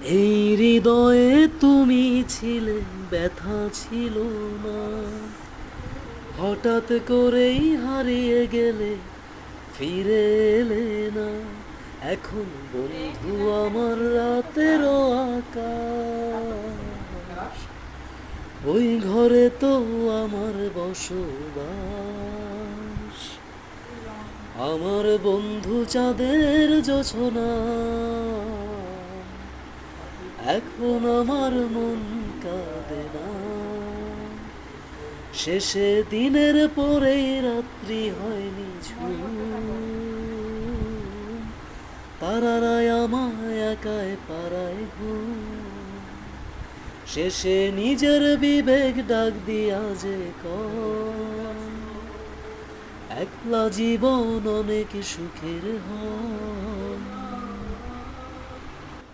এই হৃদয়ে তুমি ছিলে, ব্যথা ছিল না। হঠাৎ করেই হারিয়ে গেলে, ফিরে এলে না। এখন বন্ধু আমার রাতেরও আকাশ, ওই ঘরে তো আমার বসবাস। আমার বন্ধু চাঁদের জোছনা, এখন আমার মন কাঁদে না। শেষে দিনের পরেই রাত্রি হয়নি ঝুম, তারারাই আমায় একায় পাড়ায় ঘুম। শেষে নিজের বিবেক ডাক দিয়া যে কয়, একলা জীবন অনেক সুখের হয়।